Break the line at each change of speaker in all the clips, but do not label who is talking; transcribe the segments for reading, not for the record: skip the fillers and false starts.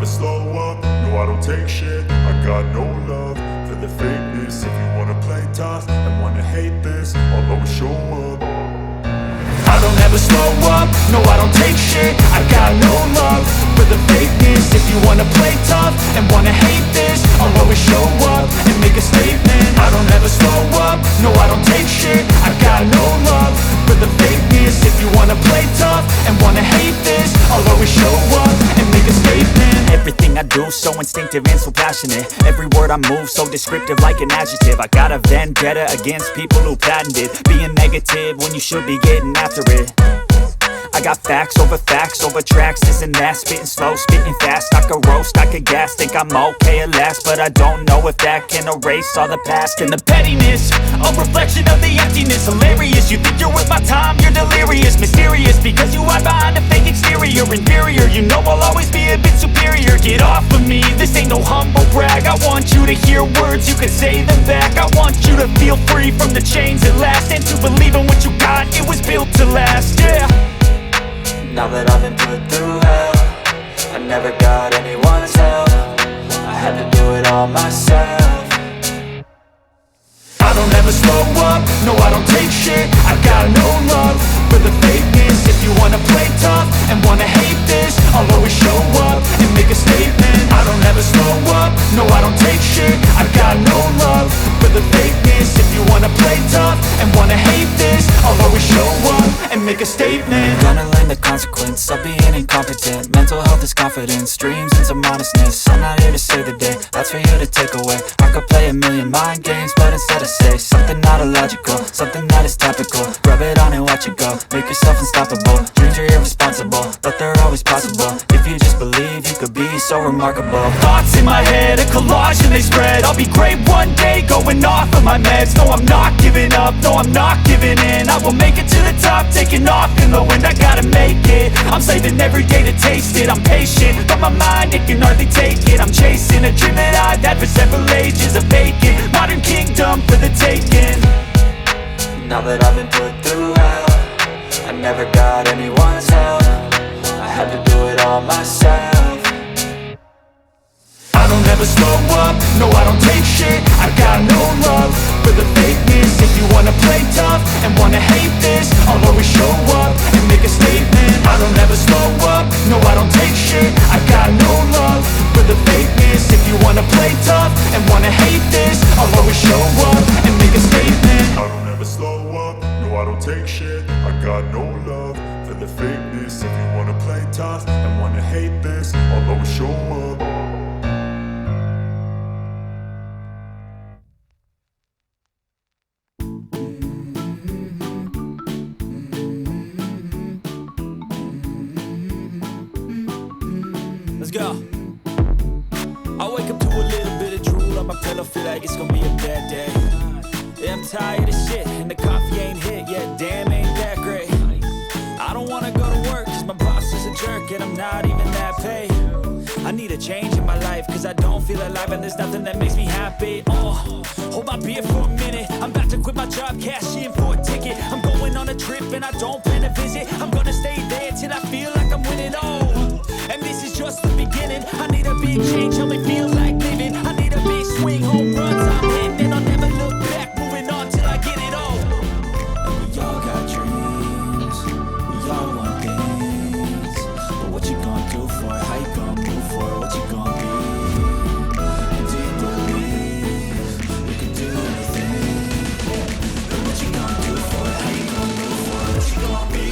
slow up, no I don't take shit. I got no love for the fakeness. If you wanna play tough and wanna hate this, I'll always show up. I don't ever slow up, no I don't take shit. I got no love for the fakeness. If you wanna play tough and wanna hate this, I'll always show up and make a statement. I don't ever slow up, no I don't take shit. I got no love for the fakeness. If you wanna play tough and wanna hate this, I'll always show up and make a statement.
Everything I do so instinctive and so passionate. Every word I move so descriptive like an adjective. I got a vendetta against people who patented being negative when you should be getting after it. I got facts over tracks, this and that. Spitting slow, spitting fast, I could roast, I could gas. Think I'm okay at last, but I don't know if that can erase all the past. And the pettiness, a reflection of the emptiness. Hilarious, you think you're worth my time, you're delirious. Mysterious, because you hide behind a fake exterior. Inferior, you know I'll always be a bit superior. Get off of me, this ain't no humble brag. I want you to hear words, you can say them back. I want you to feel free from the chains at last, and to believe in what you got, it was built to last, yeah.
Now that I've been put through hell, I never got anyone's help. I had to do it all myself.
I don't ever slow up, no I don't take shit. I got no love for the fakeness. If you wanna play tough and wanna hate this, I'll always show up and make a statement. I don't ever slow up, no I don't take shit. I got no love for the fakeness. If you wanna play tough and wanna hate this, I'll always show up and make a statement.
Gonna learn the consequence of being incompetent. Mental health is confidence, dreams and some honestness. I'm not here to save the day, that's for you to take away. I could play a million mind games, but instead I say something not illogical, something that is topical. Rub it on and watch it go, make yourself unstoppable. Dreams are irresponsible, but they're always possible. If you just believe, you could be so remarkable.
Thoughts in my head, a collage and they spread. I'll be great one day, going off of my meds. No, I'm not giving up, no, I'm not giving in. I will make it to the top, taking off in the wind. I gotta make it, I'm saving every day to taste it. I'm patient, but my mind, it can hardly take it. I'm chasing a dream that I've had for several ages. A vacant, modern kingdom for the taking.
Now that I've been put through hell, I never got anyone's help. I had to do it all myself.
I don't ever slow up, no I don't take shit. I got no love for the fakeness. If you wanna play tough and wanna hate this, I'll always show up and make a statement. I don't ever slow up, no I don't take shit. I got no love for the fakeness. If you wanna play tough and wanna hate this, I'll always show up and make a statement. I don't ever slow up, no I don't take shit. I got no love for the fakeness. If you wanna play tough and wanna hate this, I'll always show up.
Let's go. I wake up to a little bit of drool on my pillow, feel like it's gonna be a bad day. Yeah, I'm tired of shit, and the coffee ain't hit yet, damn ain't that great. I don't wanna go to work, cause my boss is a jerk, and I'm not even that paid. I need a change in my life, cause I don't feel alive, and there's nothing that makes me happy. Oh, hold my beer for a minute, I'm about to quit my job, cash in for a ticket. I'm going on a trip, and I don't plan to visit. I'm gonna stay there till I feel like I'm winning, oh. And this is just the beginning. I need a big change, help me feel like living. I need a big swing, home runs I'm hitting, and I'll never look back, moving on till I get it all. And we all got dreams, we all want things, but what you gonna do for it? How you gonna move for it? What you gonna be? And do you believe you can do anything? But what you gonna do for it? How you gonna move for it? What you gonna be?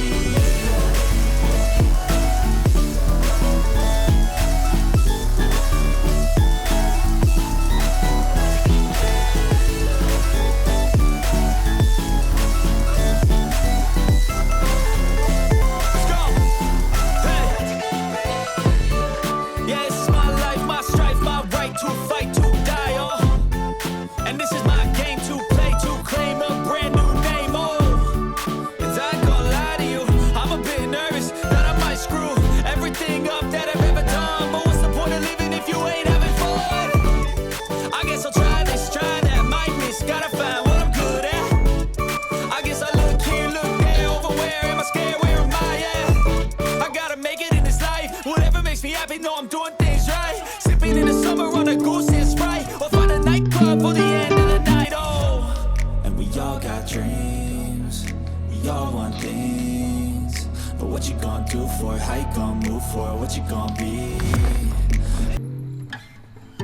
We all want things, but what you gonna do for it? How you gonna move for it? What you gonna be?